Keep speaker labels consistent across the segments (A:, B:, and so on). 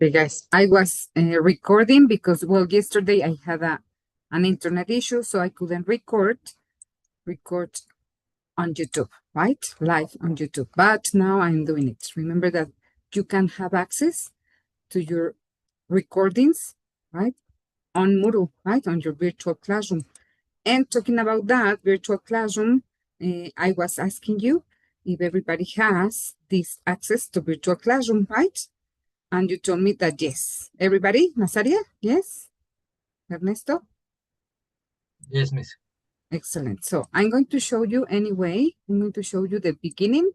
A: Okay, guys, I was recording because, well, yesterday I had an internet issue, so I couldn't record on YouTube, right? Live on YouTube. But now I'm doing it. Remember that you can have access to your recordings, right? On Moodle, right? On your virtual classroom. And talking about that virtual classroom, I was asking you if everybody has this access to virtual classroom, right? And you told me that yes. Everybody? Nazaria? Yes? Ernesto?
B: Yes, miss.
A: Excellent. So I'm going to show you anyway. I'm going to show you the beginning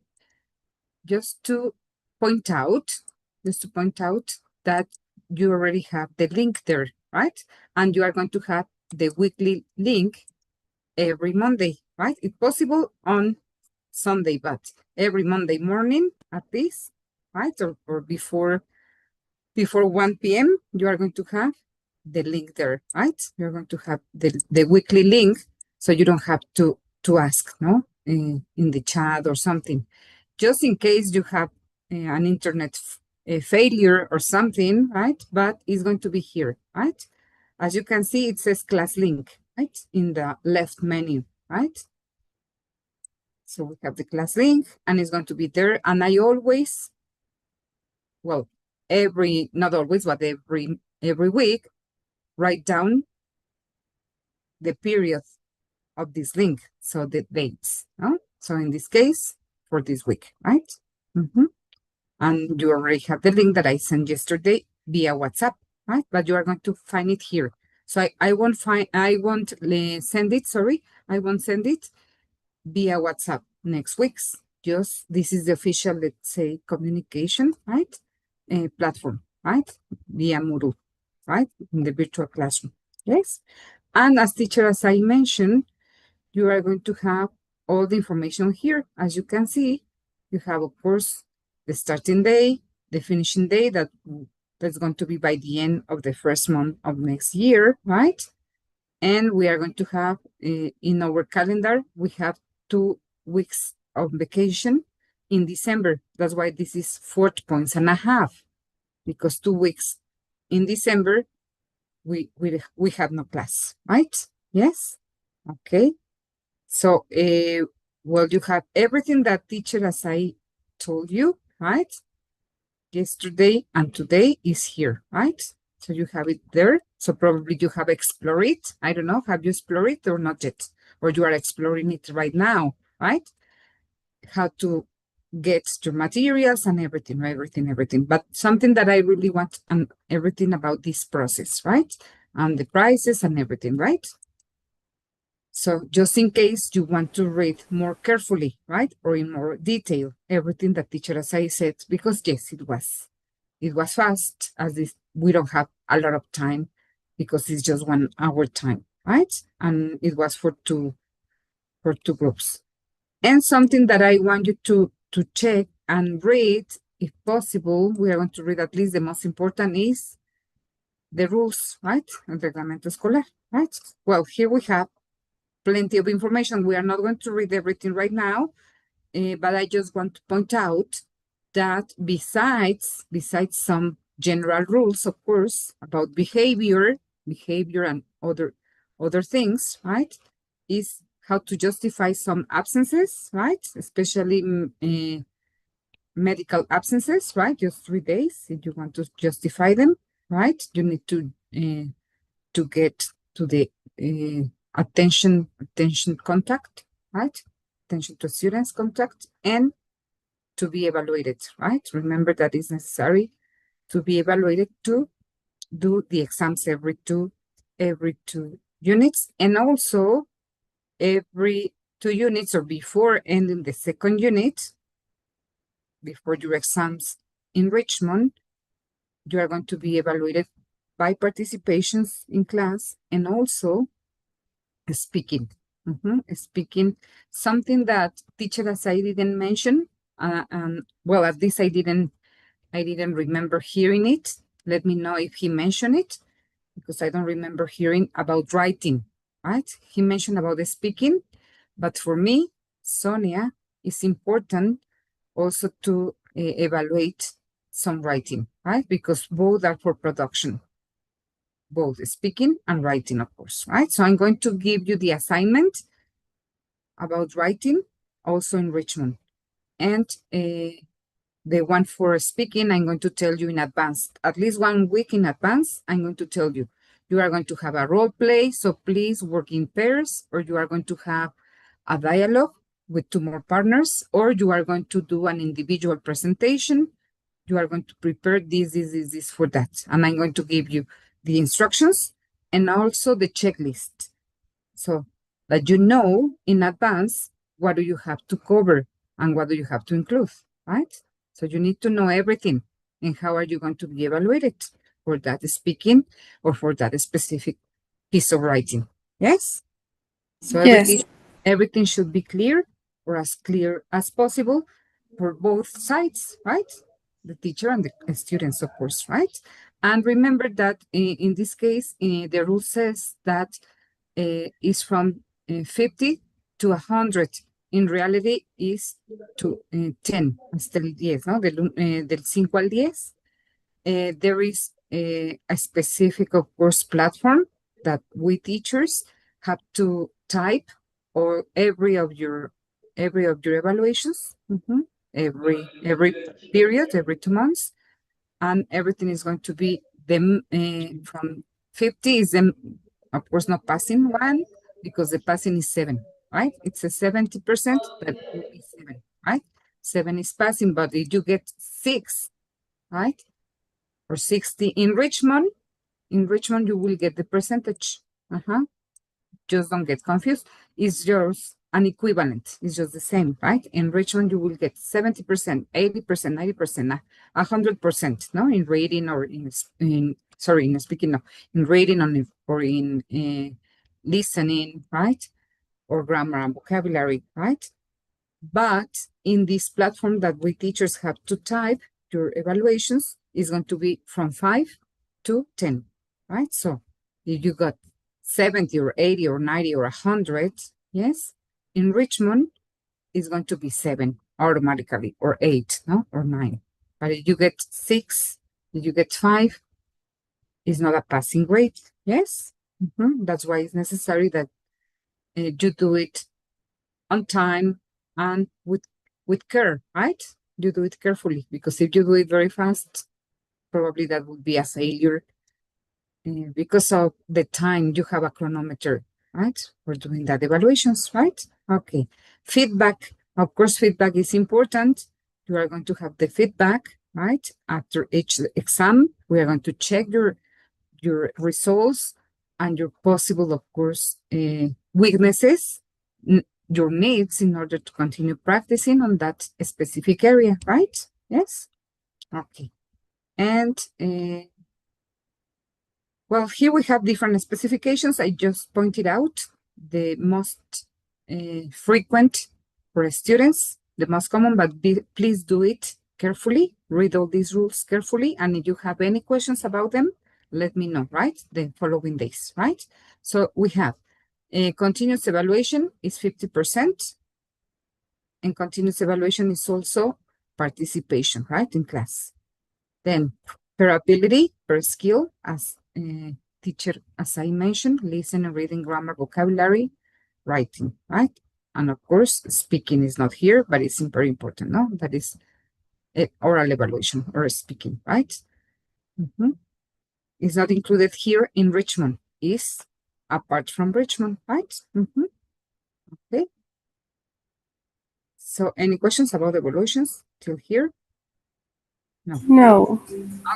A: just to point out, that you already have the link there, right? And you are going to have the weekly link every Monday, right? It's possible on Sunday, but every Monday morning at least, right? Or before 1 p.m., you are going to have the link there, right? You're going to have the weekly link, so you don't have to ask, no, in the chat or something. Just in case you have an internet failure or something, right? But it's going to be here, right? As you can see, it says class link, right? In the left menu, right? So we have the class link and it's going to be there. And I always, well, not always, but every week, write down the period of this link, so the dates. No? So in this case, for this week, right? And you already have the link that I sent yesterday via WhatsApp, right? But you are going to find it here. So I won't send it via WhatsApp next week's. Just this is the official, let's say, communication, right? Platform, right? Via Moodle, right? In the virtual classroom. Yes. And as teacher, as I mentioned, you are going to have all the information here. As you can see, you have, of course, the starting day, the finishing day that's going to be by the end of the first month of next year, right? And we are going to have in our calendar, we have 2 weeks of vacation in December. That's why this is 4.5 points, because 2 weeks in December, we have no class, right? Yes? Okay. So, well, you have everything that teacher, as I told you, right? Yesterday and today is here, right? So you have it there. So probably you have explored it. I don't know, have you explored it or not yet? Or you are exploring it right now, right? How to get your materials and everything. But something that I really want, and everything about this process, right? And the prices and everything, right? So just in case you want to read more carefully, right? Or in more detail, everything that teacher, as I said, because yes, it was fast, as this, we don't have a lot of time because it's just 1 hour time, right? And it was for two groups. And something that I want you to check and read, if possible, we are going to read at least the most important is the rules, right? El reglamento escolar, right? Well, here we have plenty of information. We are not going to read everything right now, but I just want to point out that besides some general rules, of course, about behavior and other things, right, is how to justify some absences, right, especially medical absences, right, just 3 days. If you want to justify them, right, you need to get to the attention contact, right, attention to students contact, and to be evaluated, right? Remember that it's necessary to be evaluated to do the exams every two units, and also every 2 units or before ending the second unit, before your exams in Richmond, you are going to be evaluated by participations in class and also speaking. Speaking, something that teacher, as I didn't mention, well, at least I didn't remember hearing it. Let me know if he mentioned it, because I don't remember hearing about writing, right? He mentioned about the speaking, but for me, Sonia, it's important also to evaluate some writing, right? Because both are for production, both speaking and writing, of course, right? So I'm going to give you the assignment about writing, also in Richmond. And the one for speaking, I'm going to tell you in advance, at least 1 week in advance. I'm going to tell you, you are going to have a role play, so please work in pairs, or you are going to have a dialogue with 2 more partners, or you are going to do an individual presentation. You are going to prepare this for that. And I'm going to give you the instructions and also the checklist, so that you know in advance what do you have to cover and what do you have to include, right? So you need to know everything and how are you going to be evaluated for that speaking or for that specific piece of writing. Yes? So
C: Yes.
A: everything should be clear, or as clear as possible for both sides, right? The teacher and the students, of course, right? And remember that in this case, the rule says that is from 50 to 100. In reality, is to 10, hasta el 10, ¿no? Del 5 al 10. There is a specific, of course, platform that we teachers have to type or every of your evaluations, every period, every 2 months, and everything is going to be from 50 is of course not passing one, because the passing is 7, right? It's a 70%, that will be 7, right? 7 is passing, but if you get 6, right, or 60 in Richmond, you will get the percentage. Just don't get confused. It's yours an equivalent. It's just the same, right? In Richmond, you will get 70%, 80%, 90%, 100%, no? In reading or in speaking, no. In reading or in listening, right? Or grammar and vocabulary, right? But in this platform that we teachers have to type, your evaluations is going to be from 5 to 10, right? So if you got 70 or 80 or 90 or 100, yes, in Richmond is going to be 7 automatically, or 8, no, or 9. But if you get 6, if you get 5, it's not a passing grade, yes? That's why it's necessary that you do it on time and with care, right? You do it carefully, because if you do it very fast, probably that would be a failure because of the time you have a chronometer, right? For doing that evaluations, right? Okay. Feedback. Of course, feedback is important. You are going to have the feedback, right? After each exam, we are going to check your results and your possible, of course, weaknesses, your needs in order to continue practicing on that specific area, right? Yes? Okay. And well, here we have different specifications. I just pointed out the most frequent for students, the most common, but please do it carefully. Read all these rules carefully. And if you have any questions about them, let me know, right? The following days, right? So we have continuous evaluation is 50%. And continuous evaluation is also participation, right, in class. Then per ability, per skill, as teacher, as I mentioned, listening, reading, grammar, vocabulary, writing, right? And of course, speaking is not here, but it's very important, no? That is oral evaluation or speaking, right? It's not included here in Richmond, is apart from Richmond, right? Okay. So any questions about evaluations till here? No.
C: No.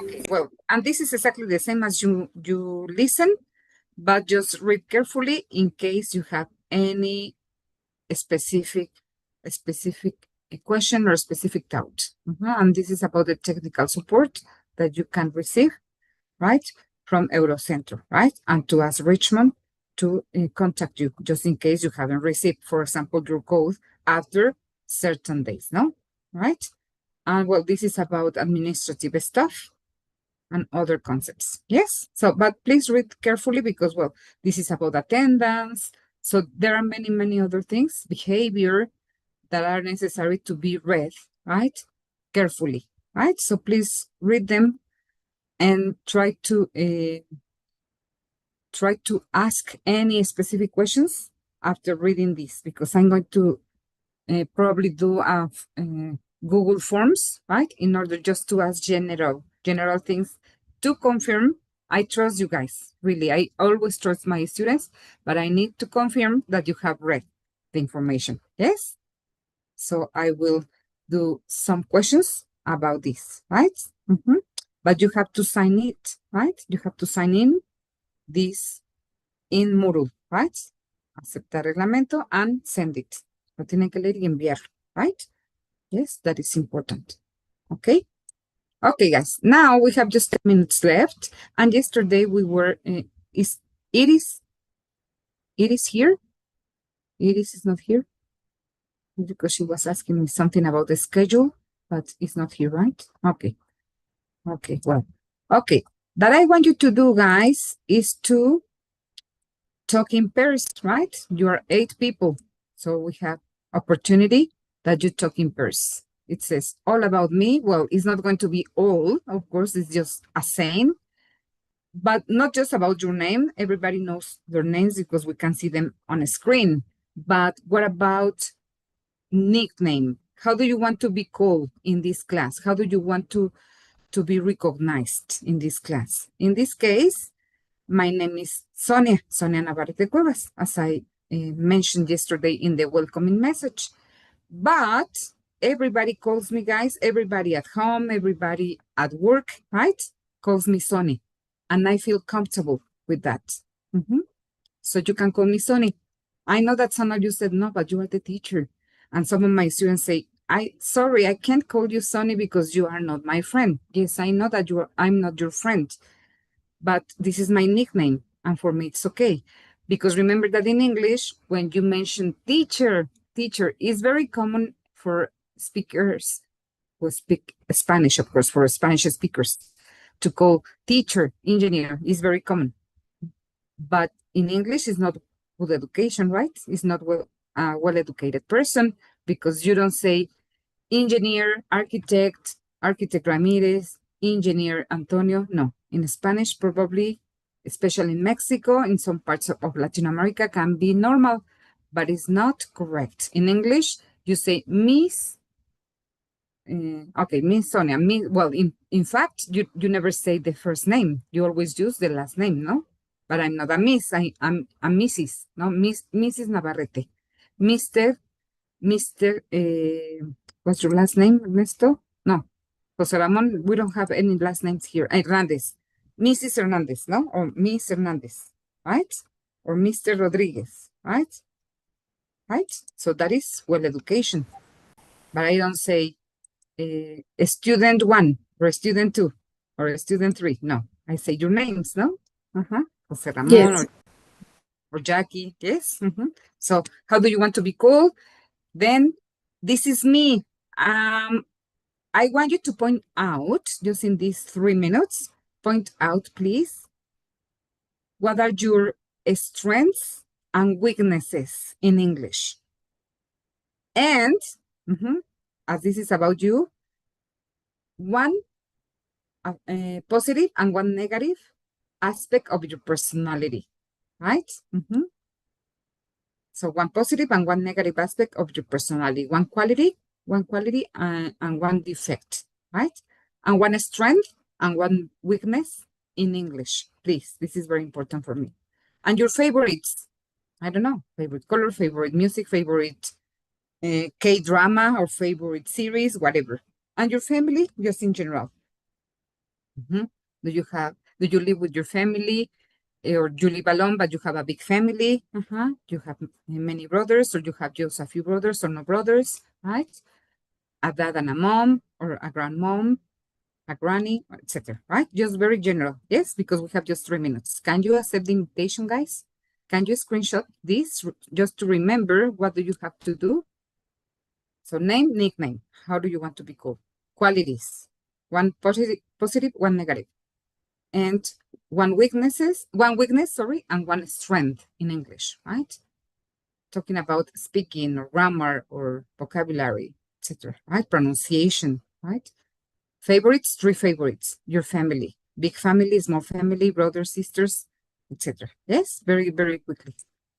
A: Okay, well, and this is exactly the same as you listen, but just read carefully in case you have any specific question or specific doubt. And this is about the technical support that you can receive, right, from Eurocentro, right, and to ask Richmond to contact you just in case you haven't received, for example, your code after certain days, no, right? And well, this is about administrative stuff and other concepts. Yes. So, but please read carefully because, well, this is about attendance. So there are many, many other things, behavior, that are necessary to be read, right? Carefully. right? So please read them and try to ask any specific questions after reading this, because I'm going to probably do Google Forms, right? In order just to ask general things to confirm. I trust you guys, really. I always trust my students, but I need to confirm that you have read the information, yes? So I will do some questions about this, right? But you have to sign it, right? You have to sign in this in Moodle, right? Aceptar reglamento and send it. Lo tienen que leer y enviar, right? Yes, that is important. Okay. Okay, guys. Now we have just 10 minutes left. And yesterday we were, Iris here? Iris is not here because she was asking me something about the schedule, but it's not here, right? Okay. Okay, well, okay. That I want you to do, guys, is to talk in pairs, right? You are 8 people. So we have opportunity that you talk in pairs. It says all about me. Well, it's not going to be all, of course, it's just a saying, but not just about your name. Everybody knows their names because we can see them on a screen. But what about nickname? How do you want to be called in this class? How do you want to be recognized in this class? In this case, my name is Sonia Navarrete Cuevas, as I mentioned yesterday in the welcoming message. But everybody calls me, guys, everybody at home, everybody at work, right? Calls me Sonny. And I feel comfortable with that. So you can call me Sonny. I know that some of you said, no, but you are the teacher. And some of my students say, sorry, I can't call you Sonny because you are not my friend. Yes, I know that I'm not your friend, but this is my nickname. And for me, it's okay. Because remember that in English, when you mention teacher is very common for speakers who speak Spanish, of course, for Spanish speakers, to call teacher, engineer is very common. But in English, it's not good education, right? It's not well-educated person, because you don't say engineer, architect Ramirez, engineer Antonio. No, in Spanish, probably, especially in Mexico, in some parts of Latin America, can be normal, but it's not correct. In English, you say Miss, okay, Miss Sonia. Well, in fact, you never say the first name. You always use the last name, no? But I'm not a Miss. I'm a Mrs. No, Mrs. Navarrete. Mr. What's your last name, Ernesto? No, Jose Ramon. We don't have any last names here. Hernandez, Mrs. Hernandez, no, or Miss Hernandez, right? Or Mr. Rodriguez, right? Right. So that is well education, but I don't say a student 1 or a student 2 or a student 3. No, I say your names, no? Jose Ramon,
C: Yes.
A: or Jackie. Yes. So how do you want to be called? Then this is me. I want you to point out, just in these 3 minutes, point out, please, what are your strengths and weaknesses in English. And as this is about you, one positive and one negative aspect of your personality, right? So one positive and one negative aspect of your personality, one quality and one defect, right? And one strength and one weakness in English, please. This is very important for me. And your favorites, I don't know, favorite color, favorite music, favorite K-drama or favorite series, whatever. And your family, just in general. Do you live with your family? Or you live alone, but you have a big family? You have many brothers, or you have just a few brothers or no brothers, right? A dad and a mom, or a grandmom, a granny, etc. Right? Just very general. Yes, because we have just 3 minutes. Can you accept the invitation, guys? Can you screenshot this just to remember what do you have to do? So name, nickname. How do you want to be called? Qualities. One positive, one negative. And one weakness, and one strength in English, right? Talking about speaking or grammar or vocabulary, etc. Right? Pronunciation, right? Favorites, three favorites, your family, big family, small family, brothers, sisters, etc. Yes, very, very quickly,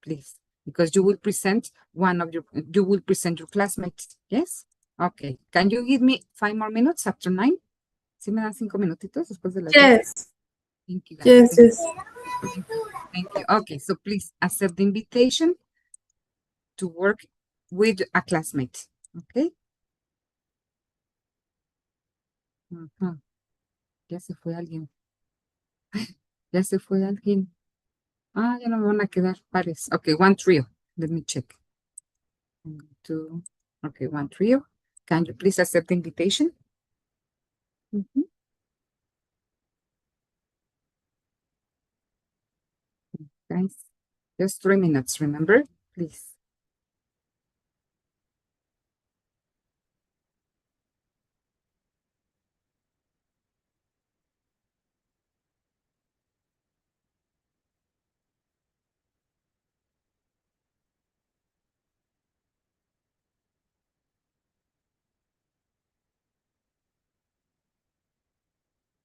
A: please, because you will present you will present your classmates. Yes. Okay. Can you give me 5 more minutes after 9? ¿Sí me dan 5 minutitos después de las 10?
C: Yes.
A: Thank you, guys.
C: Yes,
A: Thank you.
C: yes.
A: Thank you. Okay, so please accept the invitation to work with a classmate. Okay. Ujú. Ya se fue alguien. Ya se fue alguien. Ah, ya no me van a quedar pares. Okay, one trio. Let me check. 1, 2. Okay, one trio. Can you please accept the invitation? Mhm. Guys, just 3 minutes, remember? Please.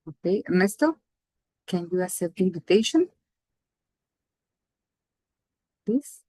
A: Okay, Ernesto, can you accept the invitation? Please.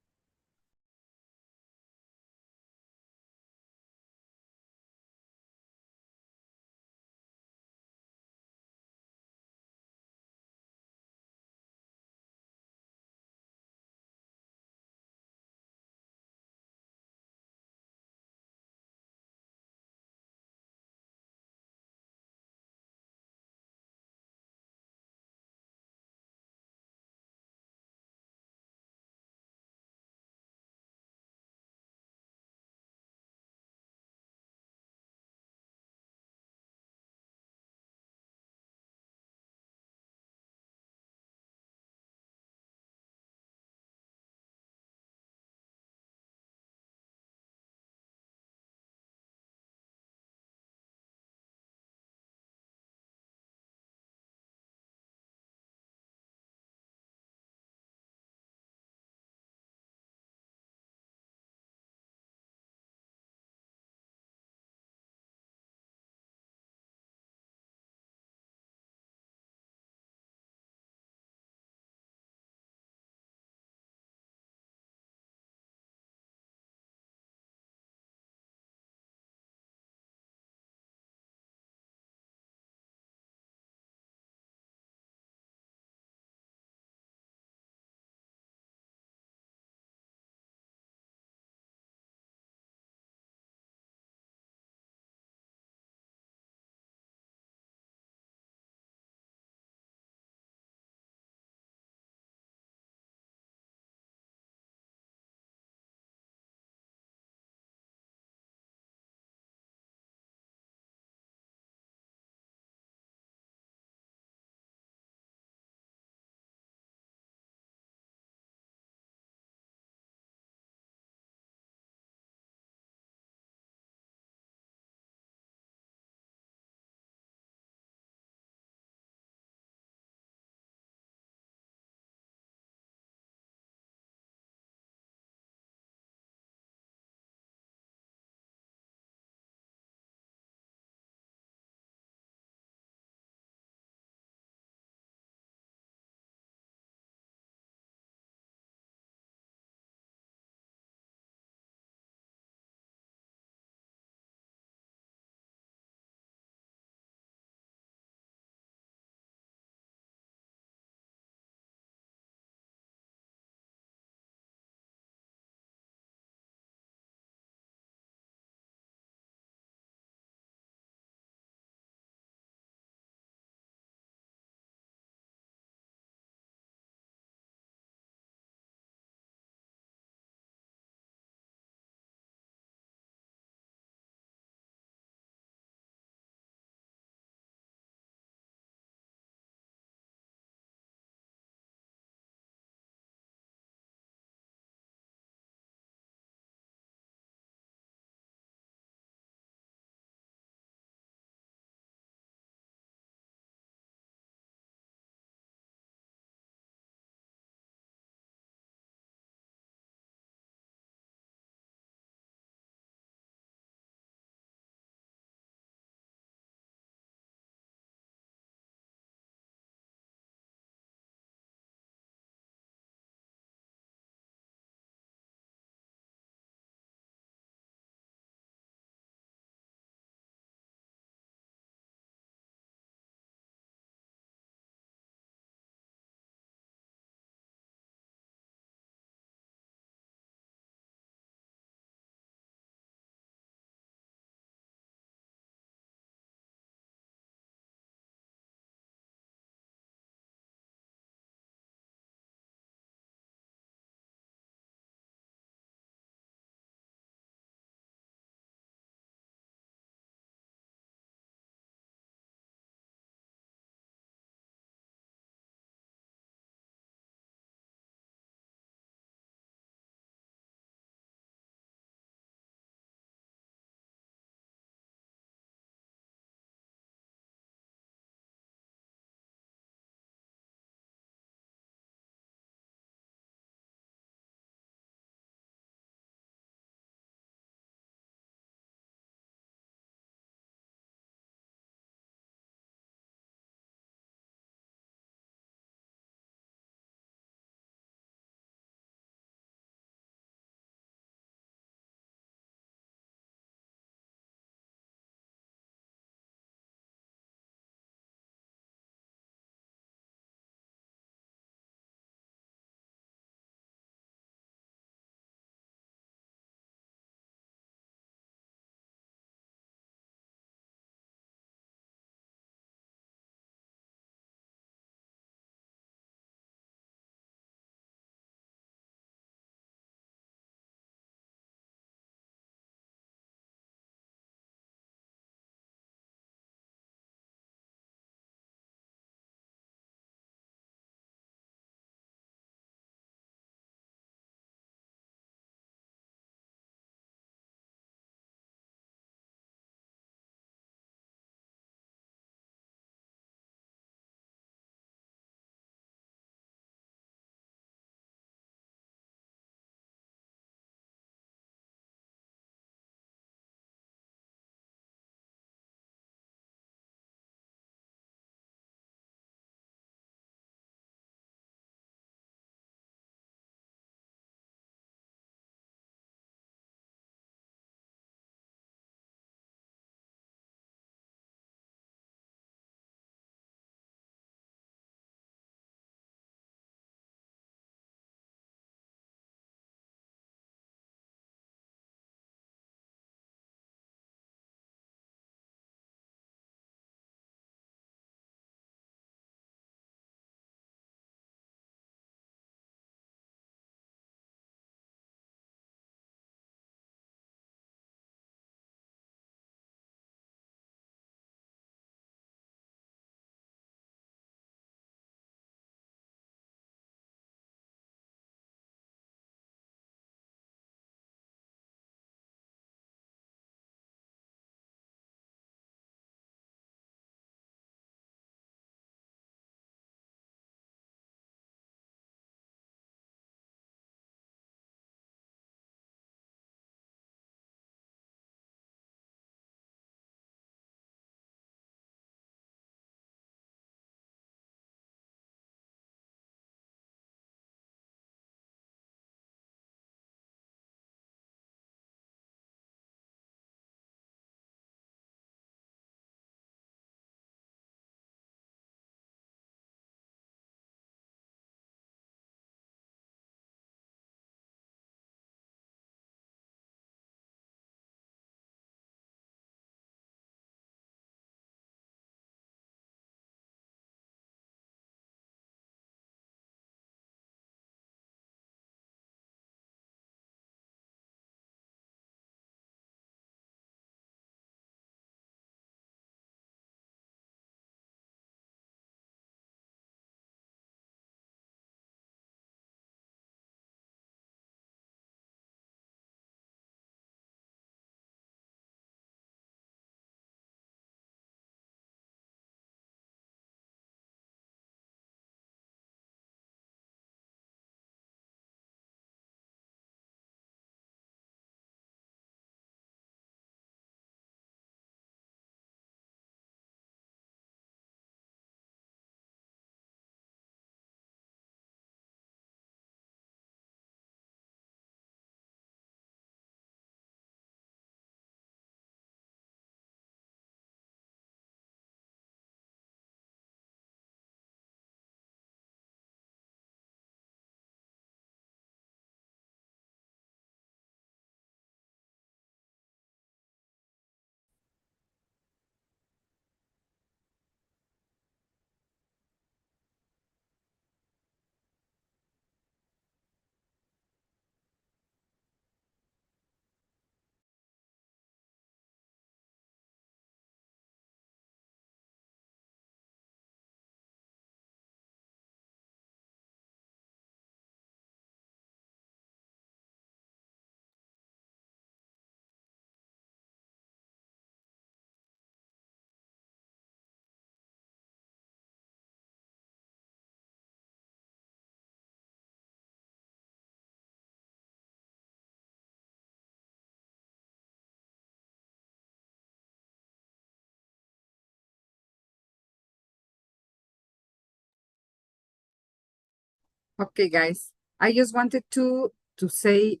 A: Okay, guys. I just wanted to say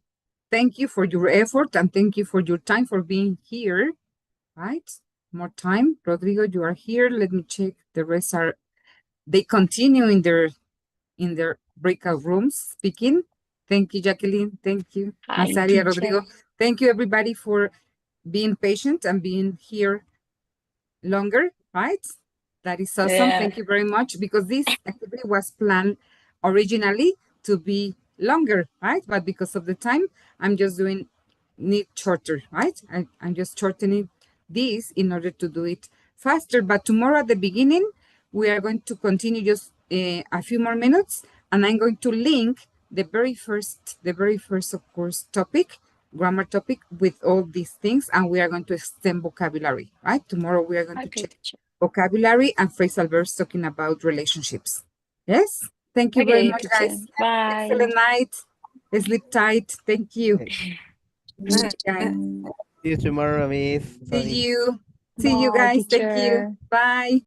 A: thank you for your effort and thank you for your time for being here. Right? More time. Rodrigo, you are here. Let me check. The rest are they continue in their breakout rooms speaking. Thank you, Jacqueline. Thank you,
C: Hi,
A: Nazaria, Rodrigo.
C: teacher.
A: Thank you, everybody, for being patient and being here longer, right? That is awesome.
C: Yeah.
A: Thank you very much because this activity was planned originally to be longer, right? But because of the time, I'm just doing need shorter, right? I'm just shortening this in order to do it faster. But tomorrow at the beginning, we are going to continue just a few more minutes, and I'm going to link the very first, of course, topic, grammar topic, with all these things, and we are going to extend vocabulary, right? Tomorrow we are going to
C: Okay,
A: check
C: teacher.
A: vocabulary and phrasal verbs talking about relationships. Yes? Thank you very
C: Okay,
A: much,
C: teacher.
A: guys.
C: Bye.
A: Excellent night. Sleep tight. Thank you.
D: Hey,
A: Guys.
D: see you tomorrow, Miss
A: See
D: Sony.
A: you. See you
C: Bye,
A: guys. Thank you.
C: teacher.
A: Bye.